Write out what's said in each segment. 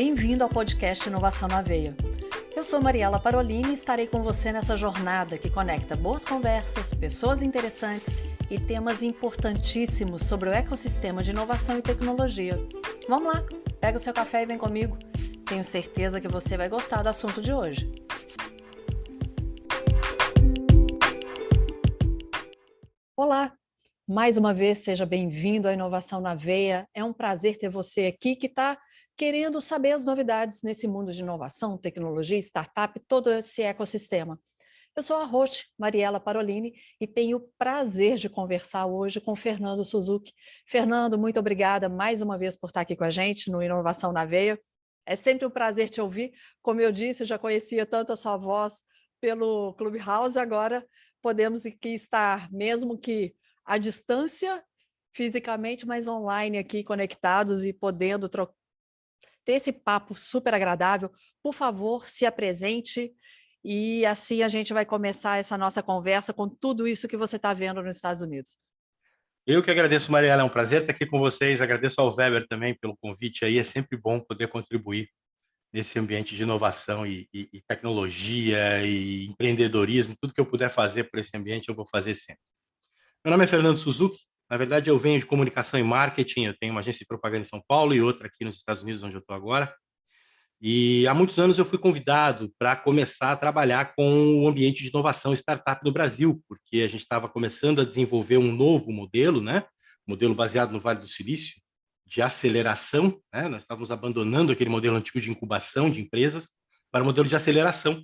Bem-vindo ao podcast Inovação na Veia. Eu sou Mariela Parolini e estarei com você nessa jornada que conecta boas conversas, pessoas interessantes e temas importantíssimos sobre o ecossistema de inovação e tecnologia. Vamos lá, pega o seu café e vem comigo. Tenho certeza que você vai gostar do assunto de hoje. Olá! Mais uma vez, seja bem-vindo à Inovação na Veia. É um prazer ter você aqui que está querendo saber as novidades nesse mundo de inovação, tecnologia, startup, todo esse ecossistema. Eu sou a host, Mariela Parolini, e tenho o prazer de conversar hoje com Fernando Suzuki. Fernando, muito obrigada mais uma vez por estar aqui com a gente no Inovação na Veia. É sempre um prazer te ouvir. Como eu disse, eu já conhecia tanto a sua voz pelo Clubhouse, agora podemos aqui estar, mesmo que à distância, fisicamente, mas online aqui, conectados e podendo ter esse papo super agradável. Por favor, se apresente e assim a gente vai começar essa nossa conversa com tudo isso que você está vendo nos Estados Unidos. Eu que agradeço, Mariela, é um prazer estar aqui com vocês, agradeço ao Weber também pelo convite aí, é sempre bom poder contribuir nesse ambiente de inovação e tecnologia e empreendedorismo, tudo que eu puder fazer por esse ambiente eu vou fazer sempre. Meu nome é Fernando Suzuki, na verdade eu venho de comunicação e marketing, eu tenho uma agência de propaganda em São Paulo e outra aqui nos Estados Unidos, onde eu estou agora, e há muitos anos eu fui convidado para começar a trabalhar com o ambiente de inovação e startup no Brasil, porque a gente estava começando a desenvolver um novo modelo, né? Modelo baseado no Vale do Silício, de aceleração, né? Nós estávamos abandonando aquele modelo antigo de incubação de empresas para um modelo de aceleração,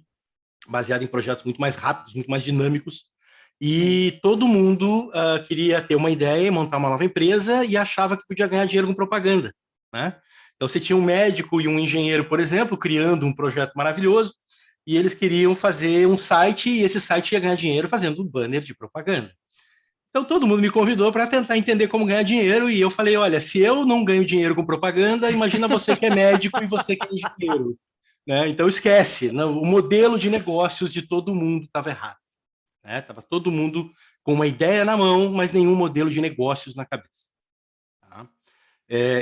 baseado em projetos muito mais rápidos, muito mais dinâmicos, e todo mundo queria ter uma ideia, montar uma nova empresa e achava que podia ganhar dinheiro com propaganda, né? Então, você tinha um médico e um engenheiro, por exemplo, criando um projeto maravilhoso, e eles queriam fazer um site, e esse site ia ganhar dinheiro fazendo um banner de propaganda. Então, todo mundo me convidou para tentar entender como ganhar dinheiro, e eu falei, olha, se eu não ganho dinheiro com propaganda, imagina você que é médico e você que é engenheiro. Né? Então, esquece, não, o modelo de negócios de todo mundo estava errado. Estava todo mundo com uma ideia na mão, mas nenhum modelo de negócios na cabeça. Tá?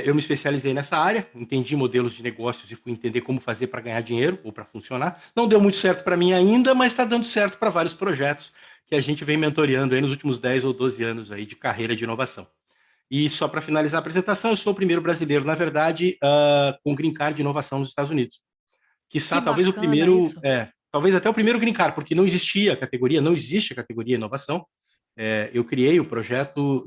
Eu me especializei nessa área, entendi modelos de negócios e fui entender como fazer para ganhar dinheiro ou para funcionar. Não deu muito certo para mim ainda, mas está dando certo para vários projetos que a gente vem mentoreando aí nos últimos 10 ou 12 anos aí de carreira de inovação. E só para finalizar a apresentação, eu sou o primeiro brasileiro, na verdade, com Green Card de inovação nos Estados Unidos. Quiçá, talvez o primeiro, talvez até o primeiro Green Card, porque não existia a categoria, não existe a categoria inovação. Eu criei o projeto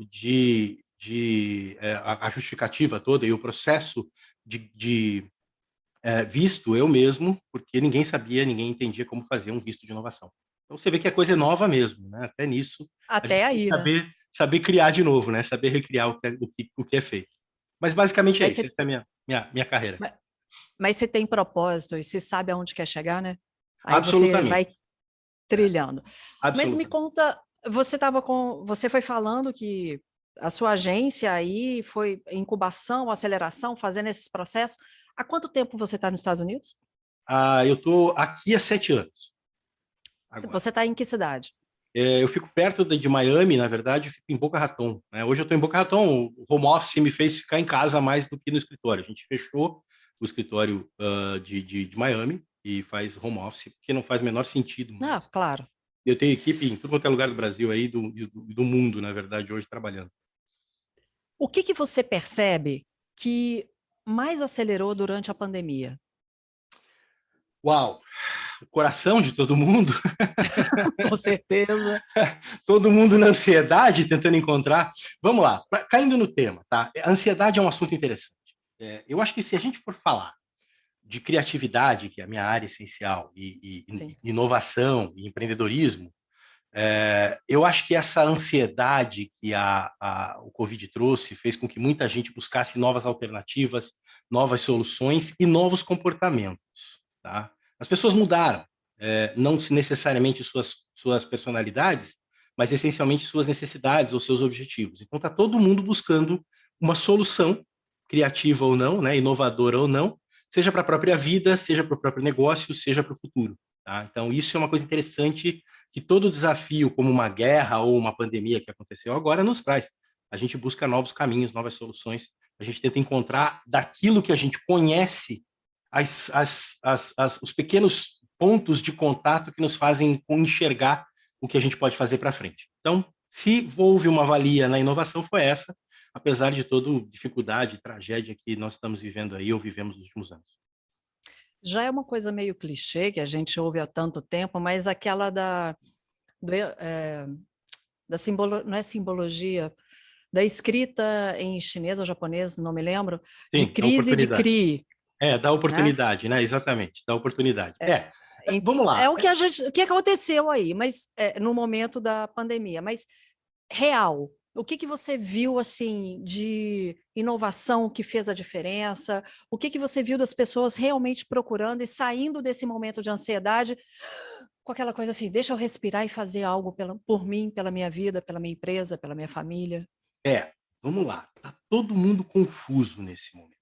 a justificativa toda e o processo de visto eu mesmo, porque ninguém sabia, ninguém entendia como fazer um visto de inovação. Então você vê que a coisa é nova mesmo, né? Até nisso, a gente Até tem aí, que saber criar de novo, né? Saber recriar o que é feito. Mas basicamente é isso, essa é a minha carreira. Mas você tem propósito e você sabe aonde quer chegar, né? Aí você vai Absolutamente. trilhando. Mas me Absolutamente. conta, você foi falando que a sua agência aí foi incubação, aceleração, fazendo esses processos. Há quanto tempo você está nos Estados Unidos? Eu estou aqui há 7 anos. Agora. Você está em que cidade? Eu fico perto de Miami, na verdade, eu fico em Boca Raton. Né? Hoje eu estou em Boca Raton, o home office me fez ficar em casa mais do que no escritório. A gente fechou o escritório de Miami e faz home office, porque não faz o menor sentido mais. Claro. Eu tenho equipe em tudo quanto é lugar do Brasil aí, do mundo, na verdade, hoje trabalhando. O que você percebe que mais acelerou durante a pandemia? Uau! O coração de todo mundo. Com certeza. Todo mundo na ansiedade, tentando encontrar. Vamos lá, caindo no tema, tá? A ansiedade é um assunto interessante. Eu acho que se a gente for falar de criatividade, que é a minha área essencial, e inovação e empreendedorismo, eu acho que essa ansiedade que o Covid trouxe fez com que muita gente buscasse novas alternativas, novas soluções e novos comportamentos. Tá? As pessoas mudaram, não necessariamente suas personalidades, mas essencialmente suas necessidades ou seus objetivos. Então está todo mundo buscando uma solução, criativa ou não, né, inovadora ou não, seja para a própria vida, seja para o próprio negócio, seja para o futuro. Tá? Então isso é uma coisa interessante que todo desafio, como uma guerra ou uma pandemia que aconteceu agora, nos traz. A gente busca novos caminhos, novas soluções, a gente tenta encontrar daquilo que a gente conhece os pequenos pontos de contato que nos fazem enxergar o que a gente pode fazer para frente. Então, se houve uma valia na inovação, foi essa, apesar de toda dificuldade e tragédia que nós estamos vivendo aí, ou vivemos nos últimos anos. Já é uma coisa meio clichê, que a gente ouve há tanto tempo, mas aquela não é simbologia, da escrita em chinês ou japonês, não me lembro, de Sim, da crise de oportunidade. CRI, Da né? oportunidade, né? Exatamente, da oportunidade. Vamos É lá. o que aconteceu aí, mas no momento da pandemia, mas real. O que você viu assim de inovação que fez a diferença? O que você viu das pessoas realmente procurando e saindo desse momento de ansiedade com aquela coisa assim, deixa eu respirar e fazer algo por mim, pela minha vida, pela minha empresa, pela minha família? Vamos lá. Tá todo mundo confuso nesse momento,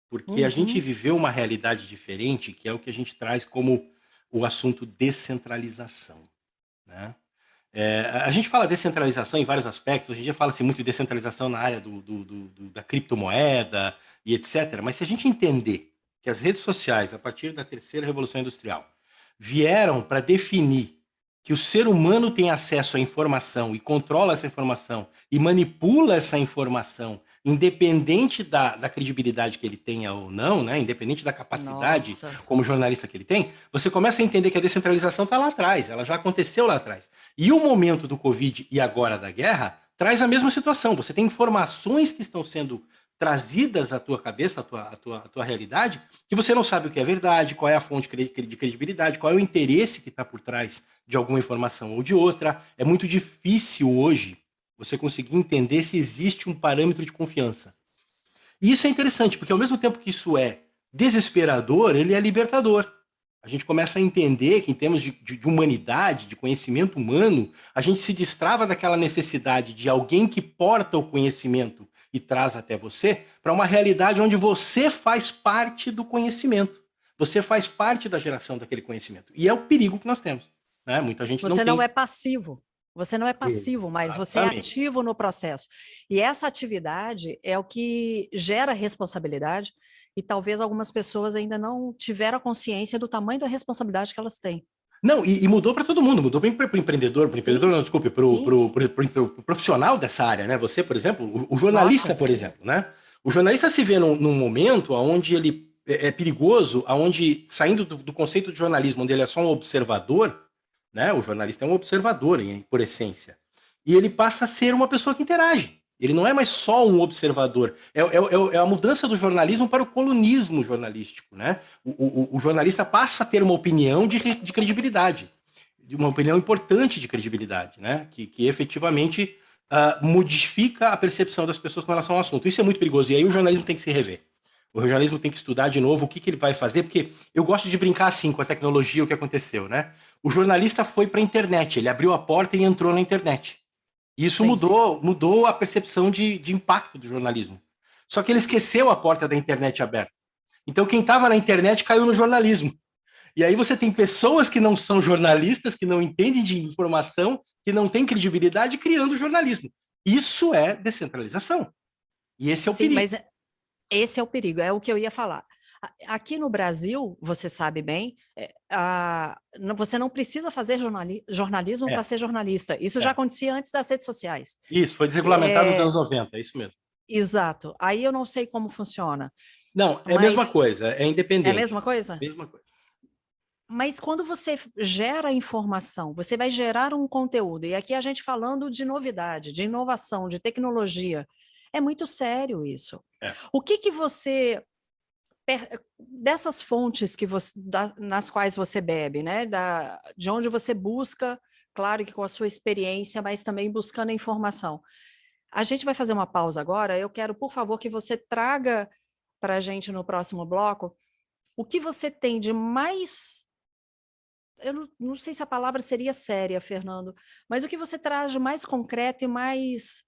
porque a gente Uhum. viveu uma realidade diferente, que é o que a gente traz como o assunto descentralização, né? A gente fala descentralização em vários aspectos, hoje em dia fala-se muito de descentralização na área da criptomoeda e etc. Mas se a gente entender que as redes sociais, a partir da terceira revolução industrial, vieram para definir que o ser humano tem acesso à informação e controla essa informação e manipula essa informação, independente da credibilidade que ele tenha ou não, né? Independente da capacidade Nossa. como jornalista que ele tem, você começa a entender que a descentralização está lá atrás, ela já aconteceu lá atrás. E o momento do Covid e agora da guerra traz a mesma situação. Você tem informações que estão sendo trazidas à tua cabeça, à tua realidade, que você não sabe o que é verdade, qual é a fonte de credibilidade, qual é o interesse que está por trás de alguma informação ou de outra. É muito difícil hoje você conseguir entender se existe um parâmetro de confiança. E isso é interessante, porque ao mesmo tempo que isso é desesperador, ele é libertador. A gente começa a entender que, em termos de humanidade, de conhecimento humano, a gente se destrava daquela necessidade de alguém que porta o conhecimento e traz até você para uma realidade onde você faz parte do conhecimento. Você faz parte da geração daquele conhecimento. E é o perigo que nós temos, né? Muita gente não Você não tem. é passivo. Você não é passivo, mas você é Exatamente. ativo no processo. E essa atividade é o que gera responsabilidade, e talvez algumas pessoas ainda não tiveram a consciência do tamanho da responsabilidade que elas têm. Não, e mudou para todo mundo, mudou para o empreendedor, Sim, não, desculpe, para sim, sim. o profissional dessa área, né? Você, por exemplo, o Nossa, jornalista, por exemplo, né? O jornalista se vê num momento onde ele é perigoso, onde, saindo do conceito de jornalismo, onde ele é só um observador, né? O jornalista é um observador, por essência. E ele passa a ser uma pessoa que interage. Ele não é mais só um observador. É a mudança do jornalismo para o colunismo jornalístico, né? O jornalista passa a ter uma opinião de credibilidade, de uma opinião importante de credibilidade, né? Que efetivamente modifica a percepção das pessoas com relação ao assunto. Isso é muito perigoso. E aí o jornalismo tem que se rever. O jornalismo tem que estudar de novo o que ele vai fazer, porque eu gosto de brincar assim com a tecnologia, o que aconteceu, né? O jornalista foi para a internet, ele abriu a porta e entrou na internet. E isso sim. mudou a percepção de impacto do jornalismo. Só que ele esqueceu a porta da internet aberta. Então, quem estava na internet caiu no jornalismo. E aí você tem pessoas que não são jornalistas, que não entendem de informação, que não têm credibilidade, criando jornalismo. Isso é descentralização. E esse é o Sim, perigo. mas esse é o perigo, é o que eu ia falar. Aqui no Brasil, você sabe bem, você não precisa fazer jornalismo para É, ser jornalista. Isso já é. acontecia antes das redes sociais. Isso, foi desregulamentado nos É, anos 90, é isso mesmo. exato. Aí eu não sei como funciona, Não, é a mesma mas coisa, é é a independente. mesma coisa? Mesma coisa. Mas quando você gera informação, você vai gerar um conteúdo, e aqui a gente falando de novidade, de inovação, de tecnologia, é muito sério isso. É. O que você dessas fontes que nas quais você bebe, né? De onde você busca, claro que com a sua experiência, mas também buscando a informação. A gente vai fazer uma pausa agora. Eu quero, por favor, que você traga para a gente no próximo bloco o que você tem de mais. Eu não sei se a palavra seria séria, Fernando, mas o que você traz de mais concreto e mais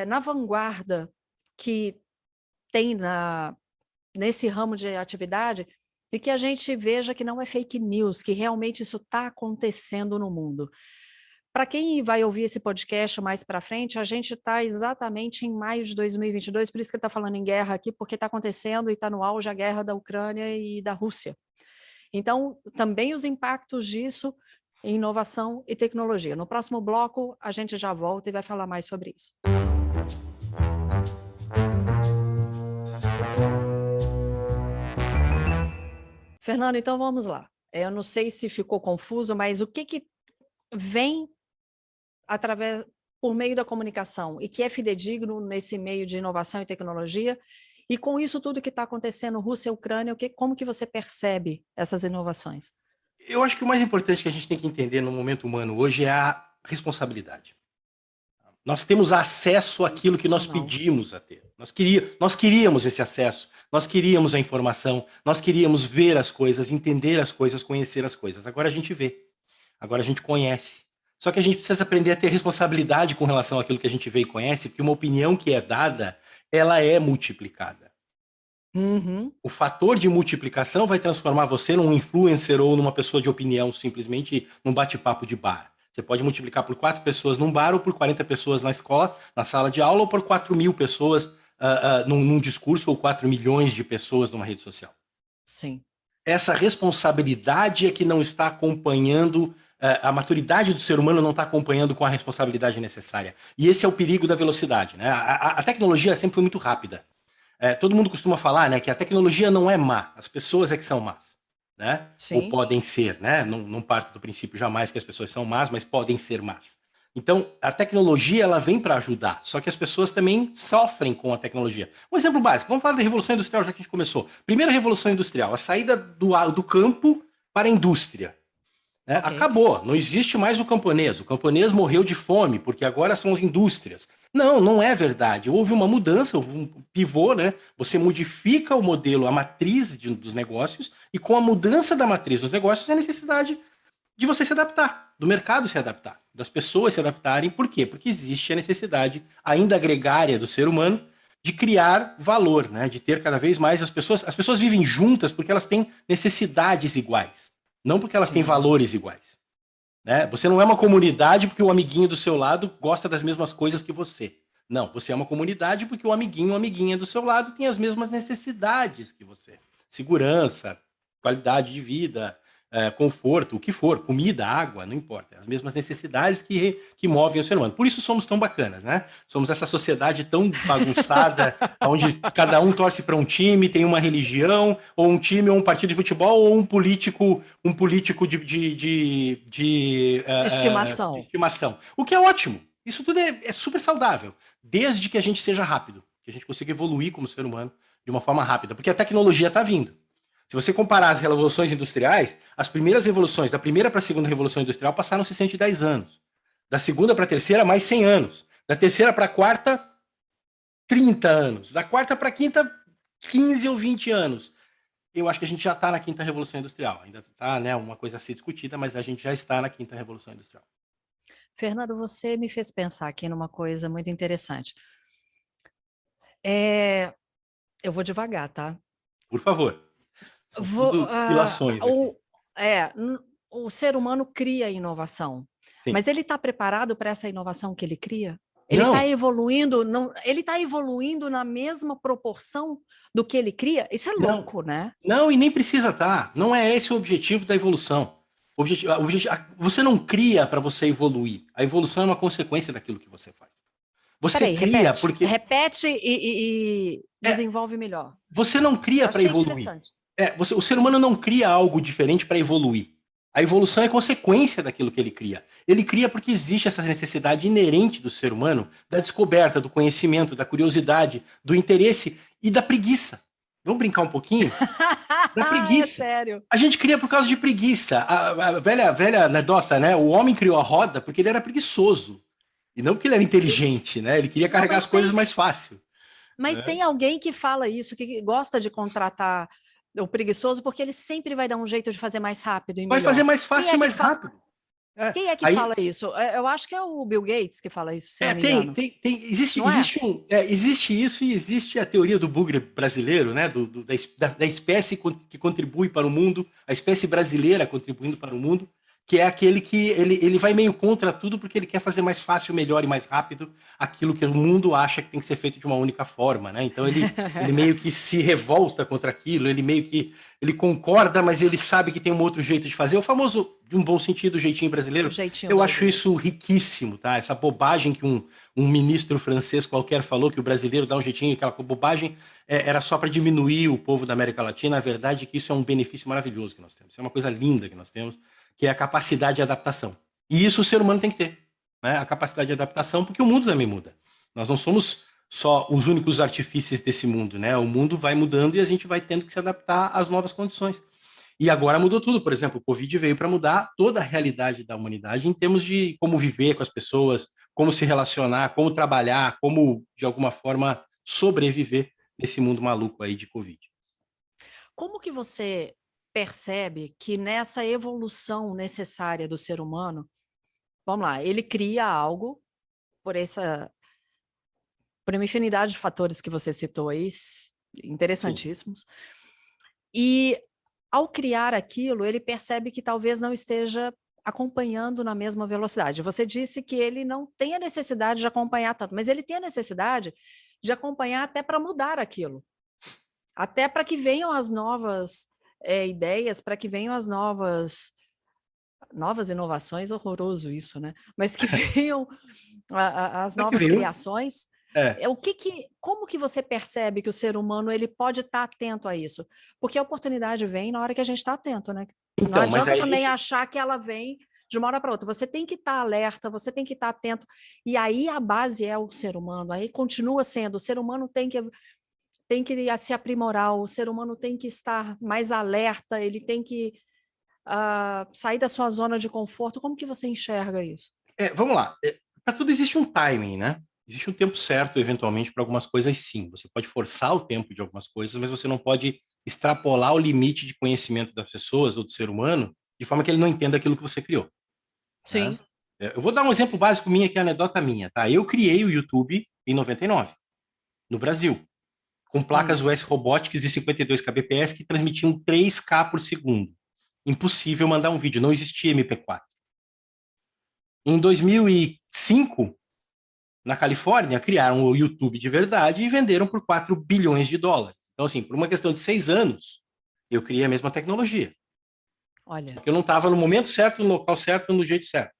na vanguarda que tem nesse ramo de atividade, e que a gente veja que não é fake news, que realmente isso está acontecendo no mundo. Para quem vai ouvir esse podcast mais para frente, a gente está exatamente em maio de 2022, por isso que ele está falando em guerra aqui, porque está acontecendo e está no auge a guerra da Ucrânia e da Rússia. Então, também os impactos disso em inovação e tecnologia. No próximo bloco, a gente já volta e vai falar mais sobre isso. Fernando, então vamos lá. Eu não sei se ficou confuso, mas o que vem através, por meio da comunicação e que é fidedigno nesse meio de inovação e tecnologia, e com isso tudo que está acontecendo, Rússia e Ucrânia, como que você percebe essas inovações? Eu acho que o mais importante que a gente tem que entender no momento humano hoje é a responsabilidade. Nós temos acesso àquilo que nós pedimos a ter. Nós queríamos esse acesso, nós queríamos a informação, nós queríamos ver as coisas, entender as coisas, conhecer as coisas. Agora a gente vê, agora a gente conhece. Só que a gente precisa aprender a ter responsabilidade com relação àquilo que a gente vê e conhece, porque uma opinião que é dada, ela é multiplicada. Uhum. O fator de multiplicação vai transformar você num influencer ou numa pessoa de opinião, simplesmente num bate-papo de bar. Você pode multiplicar por 4 pessoas num bar, ou por 40 pessoas na escola, na sala de aula, ou por 4.000 pessoas num discurso, ou 4 milhões de pessoas numa rede social. Sim. Essa responsabilidade é que não está acompanhando, a maturidade do ser humano não está acompanhando com a responsabilidade necessária. E esse é o perigo da velocidade, né? A tecnologia sempre foi muito rápida. Todo mundo costuma falar, né, que a tecnologia não é má, as pessoas é que são más. Né? Ou podem ser, né? Não parto do princípio jamais que as pessoas são más, mas podem ser más. Então, a tecnologia ela vem para ajudar, só que as pessoas também sofrem com a tecnologia. Um exemplo básico, vamos falar da Revolução Industrial, já que a gente começou. Primeira Revolução Industrial, a saída do campo para a indústria. Né? Okay. Acabou, não existe mais o camponês morreu de fome, porque agora são as indústrias. Não é verdade. Houve uma mudança, houve um pivô, né? Você modifica o modelo, a matriz dos negócios, e com a mudança da matriz dos negócios, é a necessidade de você se adaptar, do mercado se adaptar, das pessoas se adaptarem. Por quê? Porque existe a necessidade ainda gregária do ser humano de criar valor, né? De ter cada vez mais as pessoas vivem juntas porque elas têm necessidades iguais, não porque elas têm valores iguais. Né? Você não é uma comunidade porque o amiguinho do seu lado gosta das mesmas coisas que você. Não, você é uma comunidade porque o amiguinho ou amiguinha do seu lado tem as mesmas necessidades que você. Segurança, qualidade de vida, conforto, o que for, comida, água, não importa. As mesmas necessidades que movem o ser humano. Por isso somos tão bacanas, né? Somos essa sociedade tão bagunçada, onde cada um torce para um time, tem uma religião, ou um time, ou um partido de futebol, ou um político de estimação. O que é ótimo. Isso tudo é super saudável, desde que a gente seja rápido, que a gente consiga evoluir como ser humano de uma forma rápida, porque a tecnologia está vindo. Se você comparar as revoluções industriais, as primeiras revoluções, da primeira para a segunda revolução industrial, passaram-se 110 anos. Da segunda para a terceira, mais 100 anos. Da terceira para a quarta, 30 anos. Da quarta para a quinta, 15 ou 20 anos. Eu acho que a gente já está na quinta revolução industrial. Ainda está, né, uma coisa a ser discutida, mas a gente já está na quinta revolução industrial. Fernando, você me fez pensar aqui numa coisa muito interessante. Eu vou devagar, tá? Por favor. São tudo ilações aqui. O ser humano cria inovação, sim, mas ele está preparado para essa inovação que ele cria? Ele está evoluindo, ele está evoluindo na mesma proporção do que ele cria? Isso é louco, né? Não, e nem precisa estar. Não é esse o objetivo da evolução. Você não cria para você evoluir. A evolução é uma consequência daquilo que você faz. Você cria porque... Repete e desenvolve melhor. Você não cria para evoluir. O ser humano não cria algo diferente para evoluir. A evolução é consequência daquilo que ele cria. Ele cria porque existe essa necessidade inerente do ser humano da descoberta, do conhecimento, da curiosidade, do interesse e da preguiça. Vamos brincar um pouquinho? Da preguiça. É sério. A gente cria por causa de preguiça. A velha anedota, né? O homem criou a roda porque ele era preguiçoso. E não porque ele era inteligente, né? Ele queria carregar as coisas mais fácil. Mas tem alguém que fala isso, que gosta de contratar o preguiçoso, porque ele sempre vai dar um jeito de fazer mais rápido e melhor. Vai fazer mais fácil e mais rápido. Quem é que fala isso? Eu acho que é o Bill Gates que fala isso, se não me engano. Existe isso e existe a teoria do bugre brasileiro, né? Da espécie que contribui para o mundo, a espécie brasileira contribuindo para o mundo, que é aquele que ele vai meio contra tudo porque ele quer fazer mais fácil, melhor e mais rápido aquilo que o mundo acha que tem que ser feito de uma única forma, né? Então ele meio que se revolta contra aquilo, ele meio que ele concorda, mas ele sabe que tem um outro jeito de fazer. O famoso, de um bom sentido, jeitinho brasileiro. O jeitinho Eu acho brasileiro. isso riquíssimo, tá? Essa bobagem que um ministro francês qualquer falou, que o brasileiro dá um jeitinho, aquela bobagem, era só para diminuir o povo da América Latina. A verdade é que isso é um benefício maravilhoso que nós temos. Isso é uma coisa linda que nós temos, que é a capacidade de adaptação. E isso o ser humano tem que ter, né? A capacidade de adaptação, porque o mundo também muda. Nós não somos só os únicos artifícios desse mundo, né? O mundo vai mudando e a gente vai tendo que se adaptar às novas condições. E agora mudou tudo. Por exemplo, o Covid veio para mudar toda a realidade da humanidade em termos de como viver com as pessoas, como se relacionar, como trabalhar, como, de alguma forma, sobreviver nesse mundo maluco aí de Covid. Como que você percebe que nessa evolução necessária do ser humano, vamos lá, ele cria algo por uma infinidade de fatores que você citou aí, interessantíssimos, e ao criar aquilo, ele percebe que talvez não esteja acompanhando na mesma velocidade. Você disse que ele não tem a necessidade de acompanhar tanto, mas ele tem a necessidade de acompanhar até para mudar aquilo. Até para que venham as novas ideias, para que venham as novas inovações, horroroso isso, né? Mas que venham as novas criações. Como que você percebe que o ser humano ele pode estar atento a isso? Porque a oportunidade vem na hora que a gente está atento, né? Então, não adianta também achar que ela vem de uma hora para outra. Você tem que estar alerta, você tem que estar atento. E aí a base é o ser humano, aí continua sendo. O ser humano tem que se aprimorar, o ser humano tem que estar mais alerta, ele tem que sair da sua zona de conforto. Como que você enxerga isso? Vamos lá. Para tudo existe um timing, né? Existe um tempo certo, eventualmente, para algumas coisas, sim. Você pode forçar o tempo de algumas coisas, mas você não pode extrapolar o limite de conhecimento das pessoas ou do ser humano de forma que ele não entenda aquilo que você criou. Sim. Né? Eu vou dar um exemplo básico minha, que é anedota minha, tá? Eu criei o YouTube em 99, no Brasil, com placas US Robotics de 52 kbps que transmitiam 3K por segundo. Impossível mandar um vídeo, não existia MP4. Em 2005, na Califórnia, criaram o YouTube de verdade e venderam por 4 bilhões de dólares. Então, assim, por uma questão de 6 anos, eu criei a mesma tecnologia. Olha. Porque eu não estava no momento certo, no local certo, no jeito certo.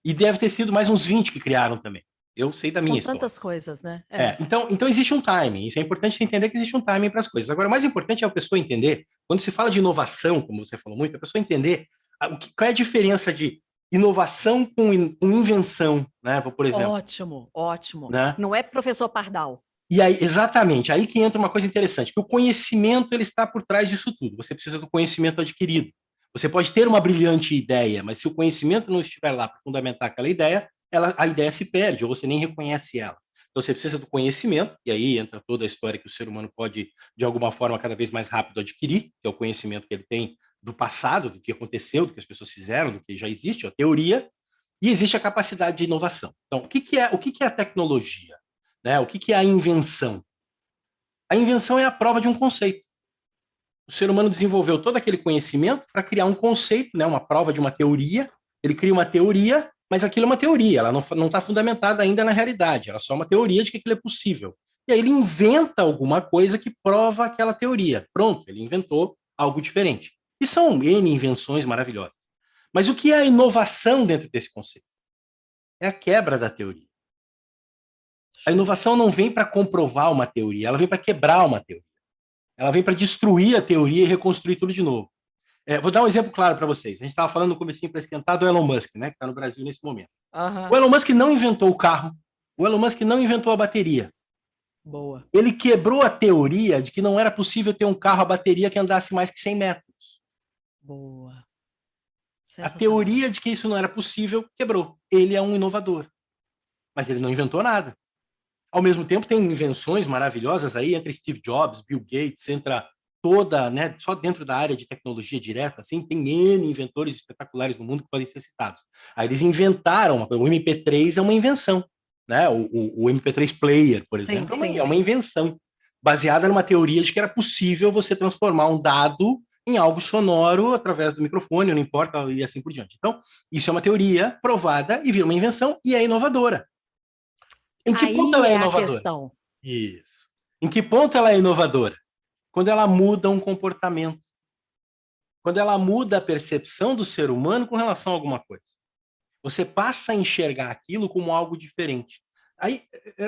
E deve ter sido mais uns 20 que criaram também. Eu sei da minha história. Tantas coisas, né? Então existe um timing. Isso é importante entender que existe um timing para as coisas. Agora, o mais importante é a pessoa entender, quando se fala de inovação, como você falou muito, a pessoa entender qual é a diferença de inovação com invenção, né? Por exemplo. Ótimo. Né? Não é professor Pardal. E aí, exatamente, aí que entra uma coisa interessante, que o conhecimento ele está por trás disso tudo. Você precisa do conhecimento adquirido. Você pode ter uma brilhante ideia, mas se o conhecimento não estiver lá para fundamentar aquela ideia, a ideia se perde, ou você nem reconhece ela. Então você precisa do conhecimento, e aí entra toda a história que o ser humano pode, de alguma forma, cada vez mais rápido adquirir, que é o conhecimento que ele tem do passado, do que aconteceu, do que as pessoas fizeram, do que já existe, a teoria, e existe a capacidade de inovação. Então, o que é a tecnologia? Né? O que é a invenção? A invenção é a prova de um conceito. O ser humano desenvolveu todo aquele conhecimento para criar um conceito, né? Uma prova de uma teoria. Ele cria uma teoria, mas aquilo é uma teoria, ela não está fundamentada ainda na realidade, ela é só uma teoria de que aquilo é possível. E aí ele inventa alguma coisa que prova aquela teoria. Pronto, ele inventou algo diferente. E são N invenções maravilhosas. Mas o que é a inovação dentro desse conceito? É a quebra da teoria. A inovação não vem para comprovar uma teoria, ela vem para quebrar uma teoria. Ela vem para destruir a teoria e reconstruir tudo de novo. Vou dar um exemplo claro para vocês. A gente estava falando no comecinho para esquentar do Elon Musk, né, que está no Brasil nesse momento. O Elon Musk não inventou o carro, o Elon Musk não inventou a bateria. Boa. Ele quebrou a teoria de que não era possível ter um carro a bateria que andasse mais que 100 metros. Boa. A teoria de que isso não era possível quebrou. Ele é um inovador. Mas ele não inventou nada. Ao mesmo tempo, tem invenções maravilhosas aí, entre Steve Jobs, Bill Gates, entra toda, né, só dentro da área de tecnologia direta, assim, tem N inventores espetaculares no mundo que podem ser citados. Aí eles inventaram, o MP3 é uma invenção, né? O MP3 Player, por exemplo, é uma invenção, baseada numa teoria de que era possível você transformar um dado em algo sonoro através do microfone, não importa, e assim por diante. Então, isso é uma teoria provada e vira uma invenção e é inovadora. Em que ponto Aí ela é é a inovadora? questão. Isso. Em que ponto ela é inovadora? Quando ela muda um comportamento. Quando ela muda a percepção do ser humano com relação a alguma coisa. Você passa a enxergar aquilo como algo diferente. Aí,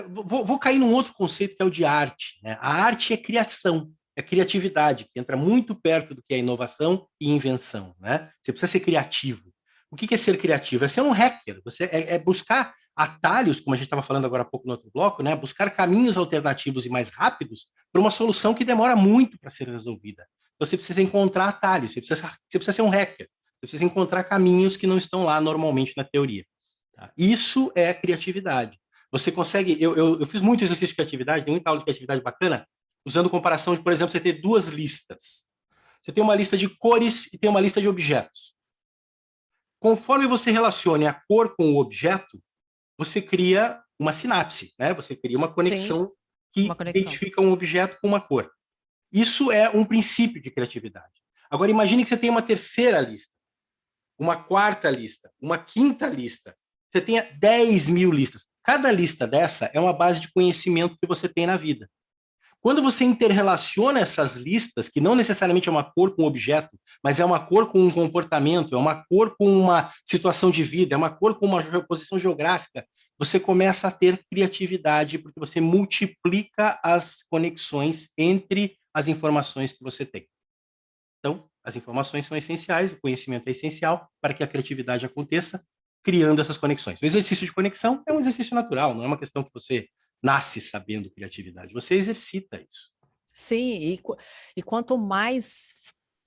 vou cair num outro conceito que é o de arte, né? A arte é criação, é criatividade, que entra muito perto do que é inovação e invenção, né? Você precisa ser criativo. O que é ser criativo? É ser um hacker, é buscar atalhos, como a gente estava falando agora há pouco no outro bloco, né? Buscar caminhos alternativos e mais rápidos para uma solução que demora muito para ser resolvida. Então, você precisa encontrar atalhos, você precisa ser um hacker. Você precisa encontrar caminhos que não estão lá normalmente na teoria. Tá? Isso é criatividade. Você consegue... Eu fiz muito exercício de criatividade, tem muita aula de criatividade bacana, usando comparação de, por exemplo, você ter duas listas. Você tem uma lista de cores e tem uma lista de objetos. Conforme você relacione a cor com o objeto, você cria uma sinapse, né? Você cria uma conexão. Sim, que uma conexão. Identifica um objeto com uma cor. Isso é um princípio de criatividade. Agora, imagine que você tem uma terceira lista, uma quarta lista, uma quinta lista. Você tenha 10.000 listas. Cada lista dessa é uma base de conhecimento que você tem na vida. Quando você interrelaciona essas listas, que não necessariamente é uma cor com um objeto, mas é uma cor com um comportamento, é uma cor com uma situação de vida, é uma cor com uma posição geográfica, você começa a ter criatividade, porque você multiplica as conexões entre as informações que você tem. Então, as informações são essenciais, o conhecimento é essencial para que a criatividade aconteça, criando essas conexões. O exercício de conexão é um exercício natural, não é uma questão que você nasce sabendo criatividade, você exercita isso. Sim, e quanto mais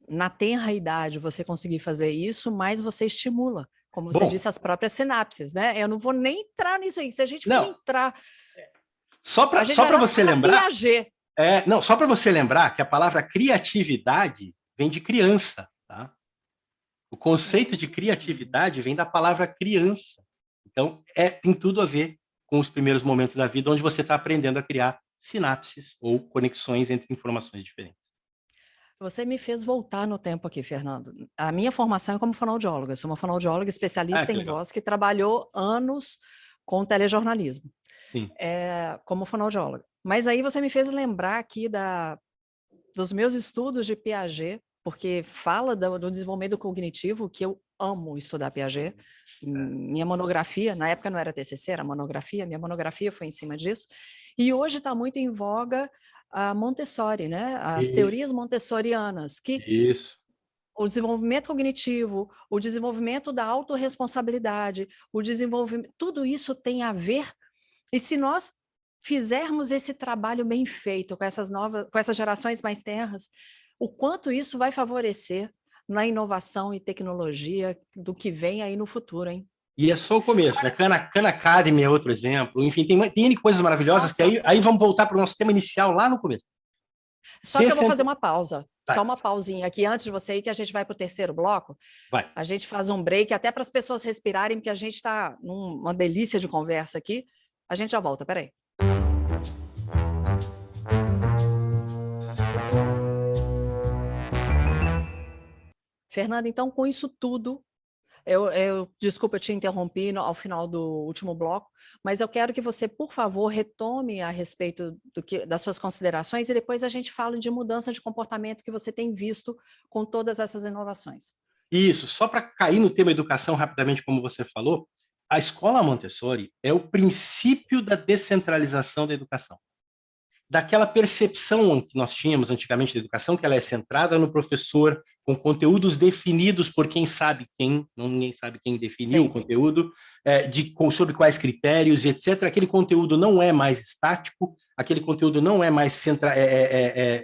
na tenra idade você conseguir fazer isso, mais você estimula, como você disse, as próprias sinapses, né? Eu não vou nem entrar nisso aí, se a gente for entrar... Só para você lembrar... só para você lembrar que a palavra criatividade vem de criança, tá? O conceito de criatividade vem da palavra criança. Então, tem tudo a ver com os primeiros momentos da vida, onde você está aprendendo a criar sinapses ou conexões entre informações diferentes. Você me fez voltar no tempo aqui, Fernando. A minha formação é como fonoaudióloga. Eu sou uma fonoaudióloga especialista em voz que trabalhou anos com telejornalismo, como fonoaudióloga. Mas aí você me fez lembrar aqui dos meus estudos de Piaget, porque fala do desenvolvimento cognitivo, que eu amo estudar Piaget. Minha monografia, na época não era TCC, era monografia, minha monografia foi em cima disso. E hoje está muito em voga a Montessori, né? As teorias montessorianas, que o desenvolvimento cognitivo, o desenvolvimento da autorresponsabilidade, o desenvolvimento, tudo isso tem a ver, e se nós fizermos esse trabalho bem feito com essas gerações mais tenras, o quanto isso vai favorecer na inovação e tecnologia do que vem aí no futuro, hein? E é só o começo, né? Khan Academy é outro exemplo. Enfim, tem N coisas maravilhosas. Nossa, que aí vamos voltar para o nosso tema inicial lá no começo. Só que eu vou fazer uma pausa. Só uma pausinha aqui antes de você ir, que a gente vai para o terceiro bloco. Vai. A gente faz um break, até para as pessoas respirarem, porque a gente está numa delícia de conversa aqui. A gente já volta, peraí. Fernanda, então, com isso tudo, desculpa, eu te interrompi ao final do último bloco, mas eu quero que você, por favor, retome a respeito das suas considerações e depois a gente fala de mudança de comportamento que você tem visto com todas essas inovações. Isso, só para cair no tema educação rapidamente, como você falou, a escola Montessori é o princípio da descentralização da educação. Daquela percepção que nós tínhamos antigamente da educação, que ela é centrada no professor, com conteúdos definidos por quem sabe quem, ninguém sabe quem definiu o conteúdo, sobre quais critérios, etc. Aquele conteúdo não é mais estático, aquele conteúdo não é mais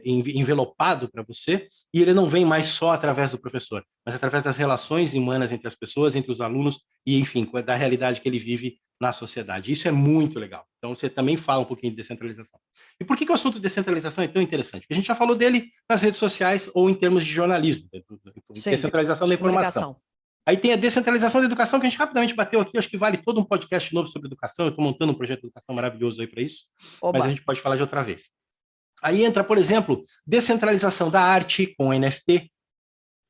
envelopado para você, e ele não vem mais só através do professor, mas através das relações humanas entre as pessoas, entre os alunos, e, enfim, da realidade que ele vive na sociedade. Isso é muito legal. Então, você também fala um pouquinho de descentralização. E por que o assunto de descentralização é tão interessante? Porque a gente já falou dele nas redes sociais ou em termos de jornalismo, descentralização da informação. Aí tem a descentralização da educação, que a gente rapidamente bateu aqui, acho que vale todo um podcast novo sobre educação, eu estou montando um projeto de educação maravilhoso aí para isso, mas a gente pode falar de outra vez. Aí entra, por exemplo, descentralização da arte com NFT,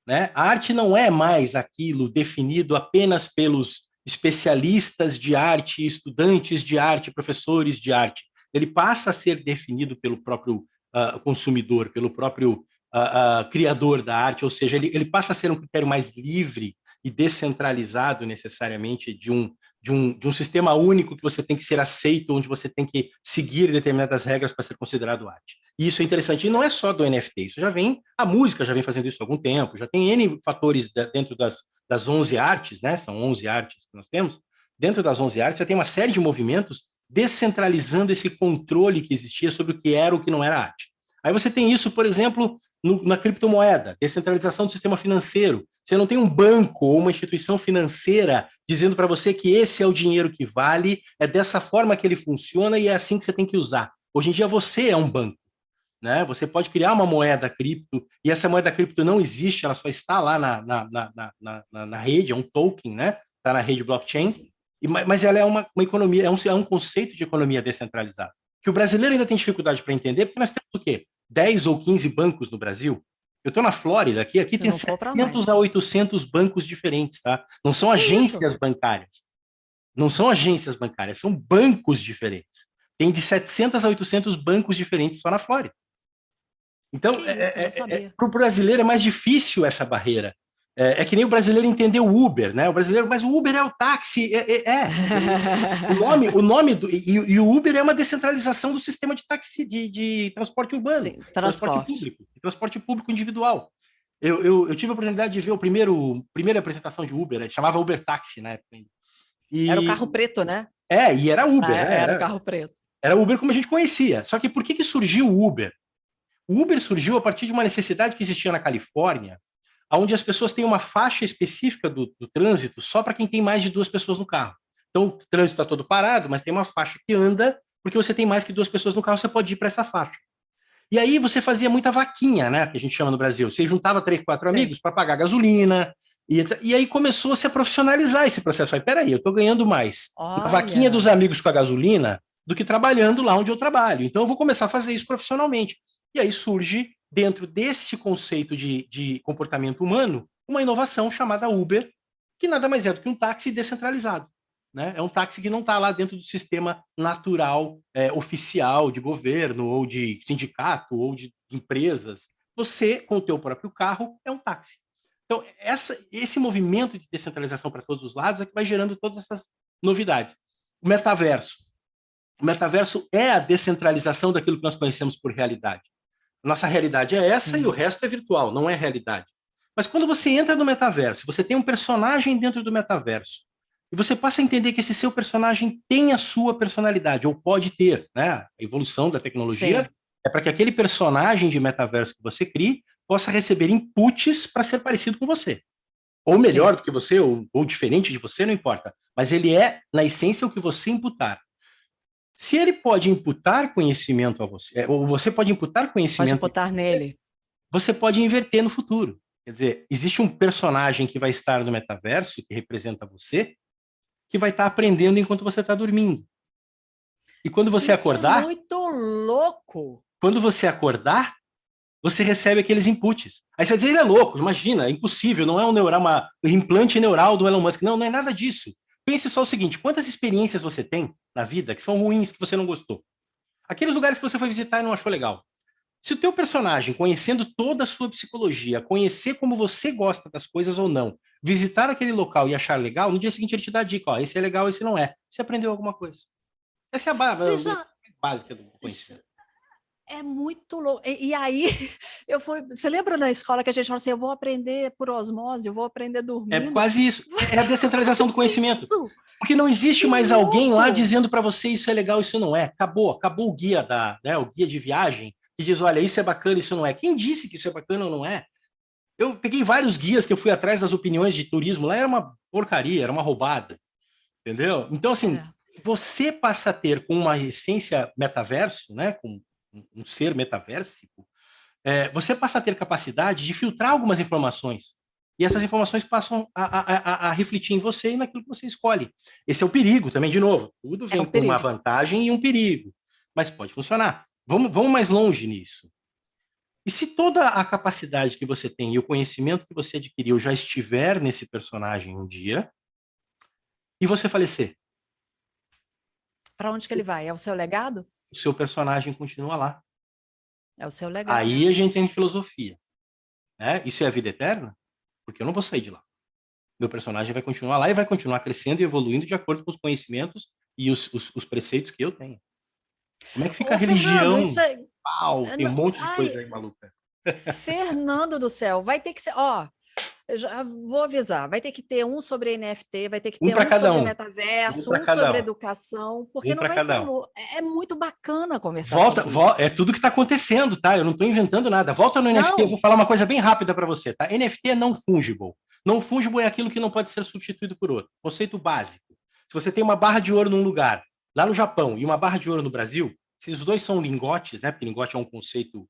né? A arte não é mais aquilo definido apenas pelos especialistas de arte, estudantes de arte, professores de arte. Ele passa a ser definido pelo próprio consumidor, pelo próprio criador da arte, ou seja, ele passa a ser um critério mais livre e descentralizado necessariamente de um sistema único que você tem que ser aceito, onde você tem que seguir determinadas regras para ser considerado arte. E isso é interessante, e não é só do NFT, isso já vem, a música já vem fazendo isso há algum tempo, já tem N fatores dentro das 11 artes, né? São 11 artes que nós temos, dentro das 11 artes já tem uma série de movimentos descentralizando esse controle que existia sobre o que era ou o que não era arte. Aí você tem isso, por exemplo, na criptomoeda, descentralização do sistema financeiro. Você não tem um banco ou uma instituição financeira dizendo para você que esse é o dinheiro que vale, é dessa forma que ele funciona e é assim que você tem que usar. Hoje em dia você é um banco, né? Você pode criar uma moeda cripto e essa moeda cripto não existe, ela só está lá na rede, é um token, né? Está na rede blockchain, mas ela é uma economia, é um conceito de economia descentralizada, que o brasileiro ainda tem dificuldade para entender, porque nós temos o quê? 10 ou 15 bancos no Brasil. Eu estou na Flórida, aqui tem 700 a 800 bancos diferentes, tá? Não são agências bancárias. Não são agências bancárias, são bancos diferentes. Tem de 700 a 800 bancos diferentes só na Flórida. Então, para o brasileiro é mais difícil essa barreira. É que nem o brasileiro entender o Uber, né? O brasileiro, mas o Uber é o táxi. O nome e o Uber é uma descentralização do sistema de táxi de transporte urbano, Sim, transporte público, transporte público individual. Eu tive a oportunidade de ver a primeira apresentação de Uber, chamava Uber Táxi na época ainda. Era o carro preto, né? E era Uber. Era o carro preto. Era Uber como a gente conhecia. Só que por que surgiu o Uber? O Uber surgiu a partir de uma necessidade que existia na Califórnia, onde as pessoas têm uma faixa específica do trânsito só para quem tem mais de 2 pessoas no carro. Então, o trânsito está todo parado, mas tem uma faixa que anda, porque você tem mais que 2 pessoas no carro, você pode ir para essa faixa. E aí você fazia muita vaquinha, né, que a gente chama no Brasil. Você juntava 3, 4 amigos para pagar gasolina, e aí começou a se profissionalizar esse processo. Aí, peraí, eu estou ganhando mais na vaquinha dos amigos com a gasolina do que trabalhando lá onde eu trabalho. Então, eu vou começar a fazer isso profissionalmente. E aí surge, dentro desse conceito de comportamento humano, uma inovação chamada Uber, que nada mais é do que um táxi descentralizado, né? É um táxi que não está lá dentro do sistema natural, oficial de governo, ou de sindicato, ou de empresas. Você, com o teu próprio carro, é um táxi. Então, esse movimento de descentralização para todos os lados é que vai gerando todas essas novidades. O metaverso. O metaverso é a descentralização daquilo que nós conhecemos por realidade. Nossa realidade é essa e o resto é virtual, não é realidade. Mas quando você entra no metaverso, você tem um personagem dentro do metaverso, e você passa a entender que esse seu personagem tem a sua personalidade, ou pode ter, né? A evolução da tecnologia é para que aquele personagem de metaverso que você crie possa receber inputs para ser parecido com você. Ou melhor do que você, ou diferente de você, não importa. Mas ele é, na essência, o que você imputar. Se ele pode imputar conhecimento a você, ou você pode imputar conhecimento... Pode imputar nele. Você pode inverter no futuro. Quer dizer, existe um personagem que vai estar no metaverso, que representa você, que vai estar aprendendo enquanto você está dormindo. E quando você acordar... Isso é muito louco! Quando você acordar, você recebe aqueles inputs. Aí você vai dizer, ele é louco, imagina, é impossível, não é um implante neural do Elon Musk. Não, não é nada disso. Pense só o seguinte, quantas experiências você tem na vida que são ruins, que você não gostou? Aqueles lugares que você foi visitar e não achou legal. Se o teu personagem, conhecendo toda a sua psicologia, conhecer como você gosta das coisas ou não, visitar aquele local e achar legal, no dia seguinte ele te dá a dica, ó, esse é legal, esse não é. Você aprendeu alguma coisa. Essa é a básica do conhecimento. É muito louco. E aí, você lembra na escola que a gente falou assim, eu vou aprender por osmose, eu vou aprender dormindo? É quase isso. É a descentralização do conhecimento. Porque não existe mais alguém lá dizendo para você isso é legal, isso não é. Acabou o guia o guia de viagem que diz, olha, isso é bacana, isso não é. Quem disse que isso é bacana ou não é? Eu peguei vários guias que eu fui atrás das opiniões de turismo, lá era uma porcaria, era uma roubada. Entendeu? Então, assim, você passa a ter com uma essência metaverso, né, com um ser metaversico, você passa a ter capacidade de filtrar algumas informações. E essas informações passam a refletir em você e naquilo que você escolhe. Esse é o perigo também, de novo. Tudo vem com uma vantagem e um perigo. Mas pode funcionar. Vamos mais longe nisso. E se toda a capacidade que você tem e o conhecimento que você adquiriu já estiver nesse personagem um dia, e você falecer, Para onde que ele vai? É o seu legado? o seu personagem continua lá. É o seu legado. Aí a gente tem filosofia, né? Isso é a vida eterna? Porque eu não vou sair de lá. Meu personagem vai continuar lá e vai continuar crescendo e evoluindo de acordo com os conhecimentos e os preceitos que eu tenho. Como é que fica a Ô, Fernando, isso religião? é. Pau, tem um monte de coisa Ai, aí maluca. Fernando do céu, vai ter que ser. Ó, eu já vou avisar, vai ter que ter um sobre NFT, vai ter que Um ter para um cada sobre um. Um metaverso, para um cada sobre um. educação, porque Um não para vai cada ter. um. É muito bacana conversar sobre isso. É tudo que está acontecendo, tá? Eu não estou inventando nada. Volta no NFT, eu Não, vou falar uma coisa bem rápida para você, tá? NFT é não fungible. Não fungible é aquilo que não pode ser substituído por outro. Conceito básico. Se você tem uma barra de ouro num lugar, lá no Japão, e uma barra de ouro no Brasil, se os dois são lingotes, né? Porque lingote é um conceito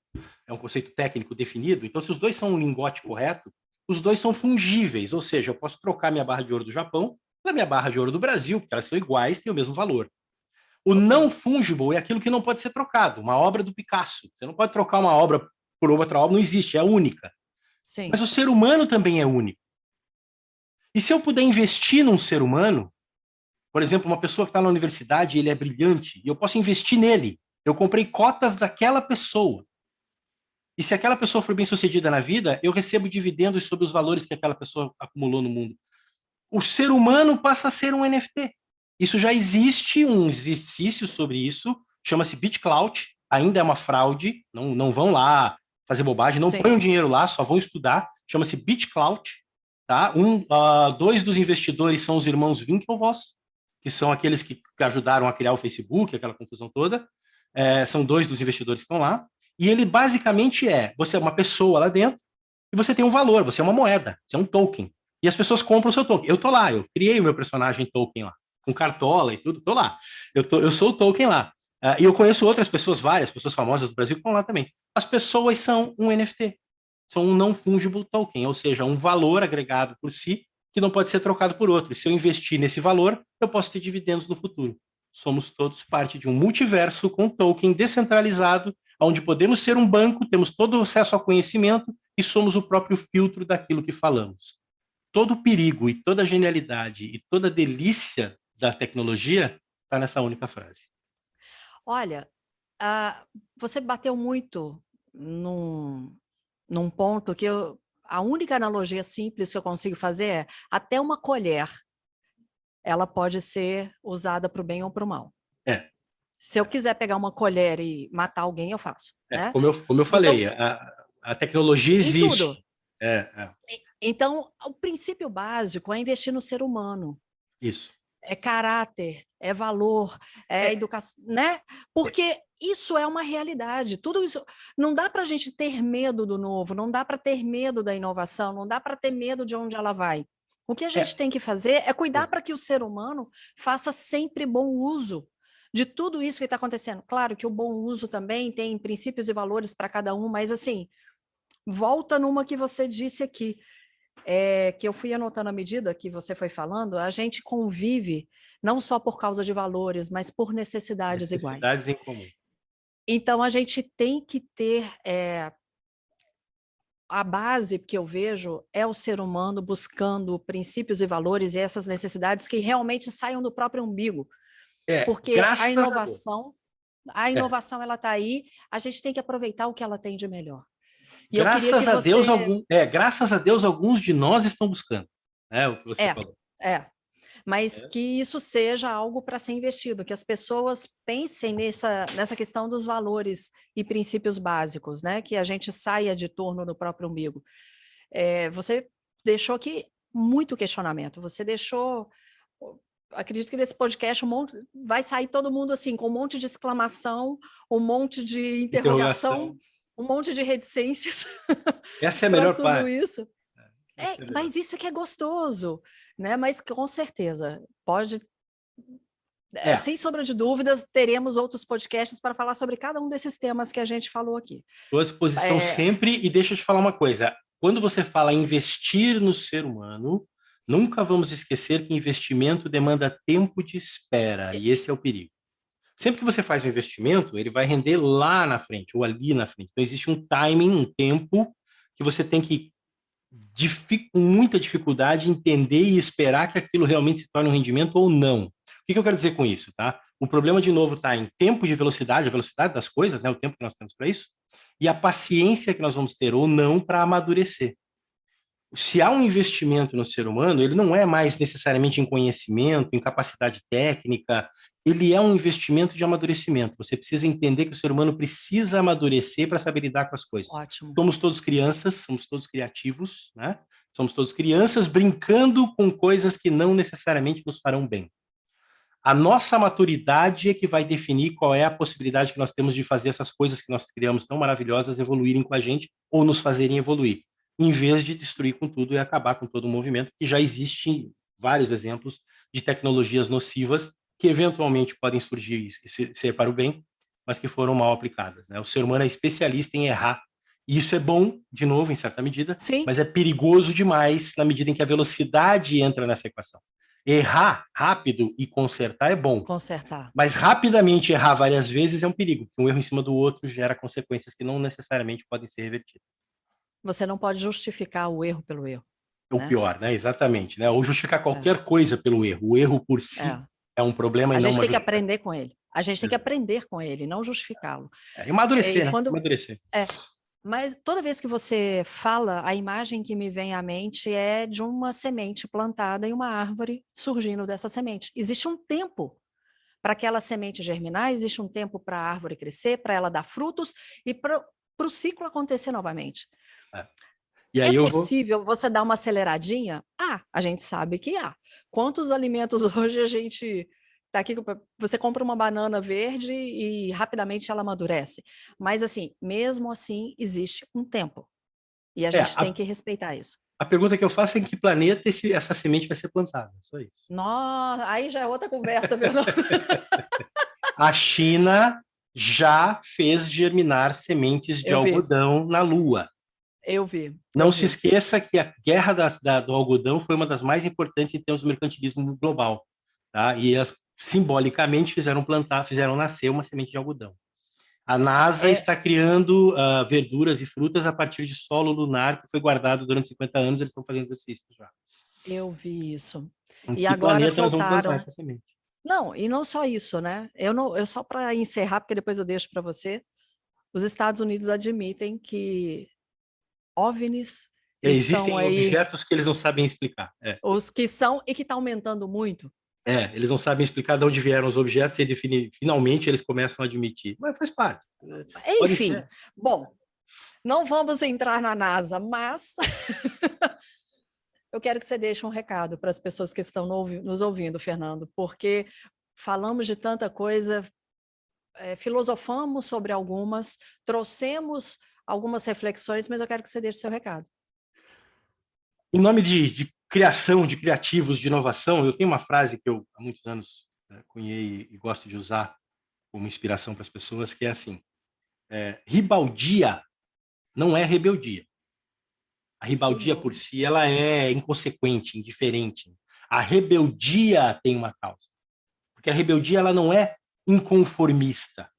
técnico definido. Então, se os dois são um lingote correto, os dois são fungíveis. Ou seja, eu posso trocar minha barra de ouro do Japão pela minha barra de ouro do Brasil, porque elas são iguais, têm o mesmo valor. O não ok. fungible é aquilo que não pode ser trocado. Uma obra do Picasso. Você não pode trocar uma obra por outra obra, não existe, é única. Mas Sim. o ser humano também é único. E se eu puder investir num ser humano, por exemplo, uma pessoa que está na universidade, ele é brilhante, e eu posso investir nele. Eu comprei cotas daquela pessoa. E se aquela pessoa for bem sucedida na vida, eu recebo dividendos sobre os valores que aquela pessoa acumulou no mundo. O ser humano passa a ser um NFT. Isso já existe um exercício sobre isso, chama-se BitClout, ainda é uma fraude, não vão lá fazer bobagem, não Sim. ponham dinheiro lá, só vão estudar, chama-se BitClout, tá? Dois dos investidores são os irmãos Winklevoss, que são aqueles que ajudaram a criar o Facebook, aquela confusão toda, são dois dos investidores que estão lá, e ele basicamente você é uma pessoa lá dentro, e você tem um valor, você é uma moeda, você é um token. E as pessoas compram o seu token. Eu tô lá, eu criei o meu personagem token lá, com cartola e tudo, tô lá. Eu sou o token lá. E eu conheço outras pessoas, várias pessoas famosas do Brasil que estão lá também. As pessoas são um NFT, são um não fungible token, ou seja, um valor agregado por si que não pode ser trocado por outro. E se eu investir nesse valor, eu posso ter dividendos no futuro. Somos todos parte de um multiverso com token descentralizado, onde podemos ser um banco, temos todo o acesso ao conhecimento e somos o próprio filtro daquilo que falamos. Todo o perigo e toda a genialidade e toda a delícia da tecnologia está nessa única frase. Olha, você bateu muito num ponto que a única analogia simples que eu consigo fazer é até uma colher, ela pode ser usada para o bem ou para o mal. É, Se eu quiser pegar uma colher e matar alguém, eu faço, né? como eu Então, falei, a tecnologia em tudo. existe. É, Então, o princípio básico é investir no ser humano. isso. É caráter, é valor, é É, educação, né? Porque isso é uma realidade. Tudo isso não dá para a gente ter medo do novo, não dá para ter medo da inovação, não dá para ter medo de onde ela vai. O que a gente é, tem que fazer é cuidar para que o ser humano faça sempre bom uso de tudo isso que está acontecendo. Claro que o bom uso também tem princípios e valores para cada um, mas assim, volta numa que você disse aqui que eu fui anotando à medida que você foi falando, a gente convive não só por causa de valores, mas por necessidades iguais. necessidades em comum. Então, a gente tem que ter a base que eu vejo é o ser humano buscando princípios e valores e essas necessidades que realmente saiam do próprio umbigo, porque Graças a Deus. a É, inovação ela está aí, a gente tem que aproveitar o que ela tem de melhor. E eu queria que graças a Deus, você... graças a Deus, alguns de nós estão buscando, né? O que você É, falou. é. Mas É, que isso seja algo para ser investido, que as pessoas pensem nessa questão dos valores e princípios básicos, né? Que a gente saia de torno do próprio umbigo. Você deixou aqui muito questionamento, você deixou... Acredito que nesse podcast vai sair todo mundo assim, com um monte de exclamação, um monte de interrogação, interrogação. um monte de reticências Essa é a para melhor tudo parte. isso. Essa é a melhor. Mas isso que é gostoso, né? Mas com certeza, pode, É, sem sombra de dúvidas, teremos outros podcasts para falar sobre cada um desses temas que a gente falou aqui. estou à disposição É, sempre e deixa eu te falar uma coisa. Quando você fala investir no ser humano, nunca vamos esquecer que investimento demanda tempo de espera e esse é o perigo. Sempre que você faz um investimento, ele vai render lá na frente, ou ali na frente. Então, existe um timing, um tempo, que você tem que, com muita dificuldade, entender e esperar que aquilo realmente se torne um rendimento ou não. O que eu quero dizer com isso, tá? O problema, de novo, está em tempo de velocidade, a velocidade das coisas, né? O tempo que nós temos para isso, e a paciência que nós vamos ter ou não para amadurecer. Se há um investimento no ser humano, ele não é mais necessariamente em conhecimento, em capacidade técnica, ele é um investimento de amadurecimento. Você precisa entender que o ser humano precisa amadurecer para saber lidar com as coisas. Ótimo. Somos todos crianças, somos todos criativos, né? Somos todos crianças brincando com coisas que não necessariamente nos farão bem. A nossa maturidade é que vai definir qual é a possibilidade que nós temos de fazer essas coisas que nós criamos tão maravilhosas evoluírem com a gente ou nos fazerem evoluir, em vez de destruir com tudo e acabar com todo o movimento, que já existem vários exemplos de tecnologias nocivas que eventualmente podem surgir e ser para o bem, mas que foram mal aplicadas, né? O ser humano é especialista em errar, e isso é bom, de novo, em certa medida, Sim. mas é perigoso demais na medida em que a velocidade entra nessa equação. Errar rápido e consertar é bom. Consertar. Mas rapidamente errar várias vezes é um perigo, porque um erro em cima do outro gera consequências que não necessariamente podem ser revertidas. Você não pode justificar o erro pelo erro. O pior, né? Exatamente, né? Ou justificar qualquer coisa pelo erro. O erro por si é um problema e não uma A gente tem que aprender com ele. A gente tem que aprender com ele, não justificá-lo. E amadurecer, né? Amadurecer. Mas toda vez que você fala, a imagem que me vem à mente é de uma semente plantada em uma árvore surgindo dessa semente. Existe um tempo para aquela semente germinar, existe um tempo para a árvore crescer, para ela dar frutos e para o ciclo acontecer novamente. E aí possível você dar uma aceleradinha? A gente sabe que há. Quantos alimentos hoje a gente... Tá aqui, você compra uma banana verde e rapidamente ela amadurece. Mas, assim, mesmo assim, existe um tempo. E a gente tem que respeitar isso. A pergunta que eu faço é em que planeta essa semente vai ser plantada. Só isso. Nossa, aí já é outra conversa, meu. A China já fez germinar sementes de algodão na Lua. Eu vi. Não se esqueça que a guerra do algodão foi uma das mais importantes em termos do mercantilismo global. Tá? E elas simbolicamente fizeram nascer uma semente de algodão. A NASA está criando verduras e frutas a partir de solo lunar que foi guardado durante 50 anos, eles estão fazendo exercícios já. Eu vi isso. E agora soltaram essa semente. Não, e não só isso, né? Eu só para encerrar, porque depois eu deixo para você, os Estados Unidos admitem que OVNIs existem aí, objetos que eles não sabem explicar. Os que são e que está aumentando muito. Eles não sabem explicar de onde vieram os objetos e finalmente eles começam a admitir. Mas faz parte. Enfim, bom, não vamos entrar na NASA, mas eu quero que você deixe um recado para as pessoas que estão nos ouvindo, Fernando, porque falamos de tanta coisa, filosofamos sobre algumas, trouxemos algumas reflexões, mas eu quero que você deixe seu recado. Em nome de criação, de criativos, de inovação, eu tenho uma frase que eu há muitos anos cunhei e gosto de usar como inspiração para as pessoas, que é assim: ribaldia não é rebeldia. A ribaldia por si ela é inconsequente, indiferente. A rebeldia tem uma causa, porque a rebeldia ela não é inconformista.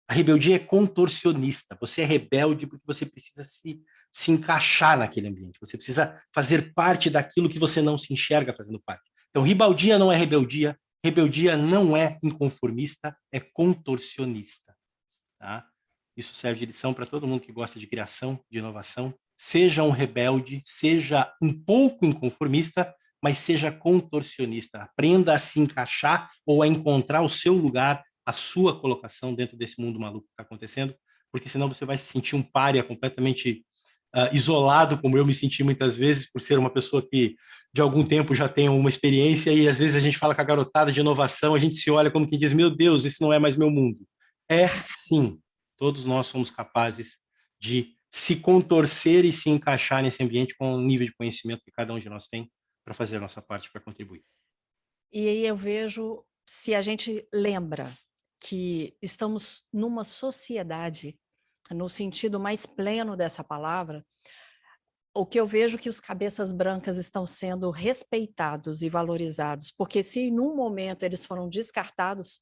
A rebeldia é contorcionista. Você é rebelde porque você precisa se encaixar naquele ambiente. Você precisa fazer parte daquilo que você não se enxerga fazendo parte. Então, ribaldia não é rebeldia. Rebeldia não é inconformista, é contorcionista. Tá? Isso serve de lição para todo mundo que gosta de criação, de inovação. Seja um rebelde, seja um pouco inconformista, mas seja contorcionista. Aprenda a se encaixar ou a encontrar o seu lugar, a sua colocação dentro desse mundo maluco que está acontecendo, porque senão você vai se sentir um pária completamente isolado, como eu me senti muitas vezes, por ser uma pessoa que de algum tempo já tem uma experiência, e às vezes a gente fala com a garotada de inovação, a gente se olha como quem diz, meu Deus, esse não é mais meu mundo. Sim, todos nós somos capazes de se contorcer e se encaixar nesse ambiente com o nível de conhecimento que cada um de nós tem para fazer a nossa parte para contribuir. E aí eu vejo, se a gente lembra que estamos numa sociedade, no sentido mais pleno dessa palavra, o que eu vejo que os cabeças brancas estão sendo respeitados e valorizados, porque se num momento eles foram descartados,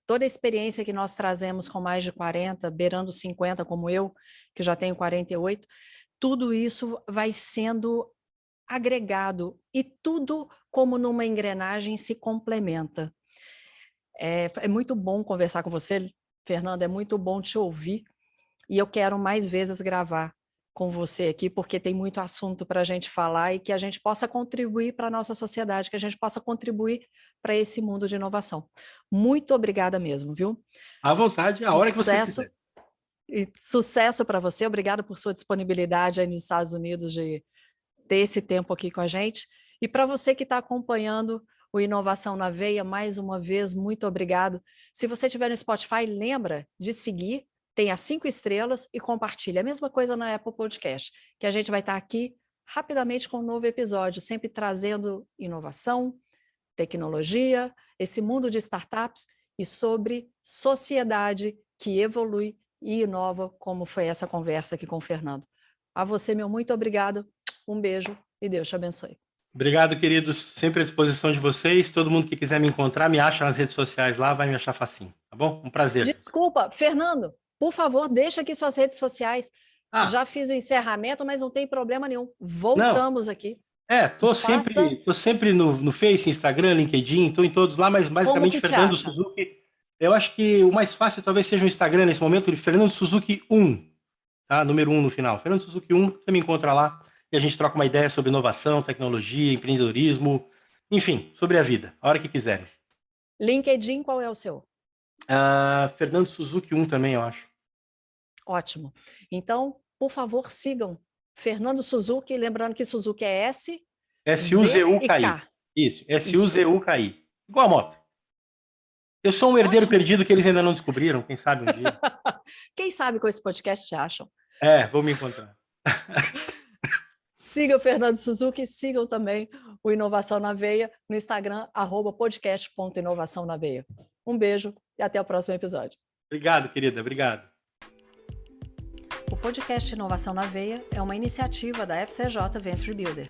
toda a experiência que nós trazemos com mais de 40, beirando 50 como eu, que já tenho 48, tudo isso vai sendo agregado e tudo como numa engrenagem se complementa. É muito bom conversar com você, Fernando, é muito bom te ouvir e eu quero mais vezes gravar com você aqui, porque tem muito assunto para a gente falar e que a gente possa contribuir para a nossa sociedade, que a gente possa contribuir para esse mundo de inovação. Muito obrigada mesmo, viu? À vontade, a hora que você quiser. E sucesso para você, obrigada por sua disponibilidade aí nos Estados Unidos de ter esse tempo aqui com a gente. E para você que está acompanhando o Inovação na Veia, mais uma vez, muito obrigado. Se você estiver no Spotify, lembra de seguir, tem as 5 estrelas e compartilha. A mesma coisa na Apple Podcast, que a gente vai estar aqui rapidamente com um novo episódio, sempre trazendo inovação, tecnologia, esse mundo de startups e sobre sociedade que evolui e inova, como foi essa conversa aqui com o Fernando. A você, meu muito obrigado, um beijo e Deus te abençoe. Obrigado, queridos. Sempre à disposição de vocês. Todo mundo que quiser me encontrar, me acha nas redes sociais lá, vai me achar facinho, tá bom? Um prazer. Desculpa, Fernando, por favor, deixa aqui suas redes sociais. Já fiz o encerramento, mas não tem problema nenhum. Voltamos aqui. Tô sempre no Face, Instagram, LinkedIn, estou em todos lá, mas basicamente Fernando Suzuki. Eu acho que o mais fácil talvez seja o Instagram nesse momento, de Fernando Suzuki 1, tá? Número 1 no final. Fernando Suzuki 1, você me encontra lá e a gente troca uma ideia sobre inovação, tecnologia, empreendedorismo, enfim, sobre a vida, a hora que quiserem. LinkedIn, qual é o seu? Fernando Suzuki 1 também, eu acho. Ótimo. Então, por favor, sigam Fernando Suzuki, lembrando que Suzuki é S, S-U-Z-U-K-I. Isso, S-U-Z-U-K-I. Igual a moto. Eu sou um herdeiro perdido que eles ainda não descobriram, quem sabe um dia. Quem sabe com esse podcast te acham. Vou me encontrar. Sigam o Fernando Suzuki, sigam também o Inovação na Veia no Instagram, @podcast.inovaçãonaveia. Um beijo e até o próximo episódio. Obrigado, querida. Obrigado. O podcast Inovação na Veia é uma iniciativa da FCJ Venture Builder.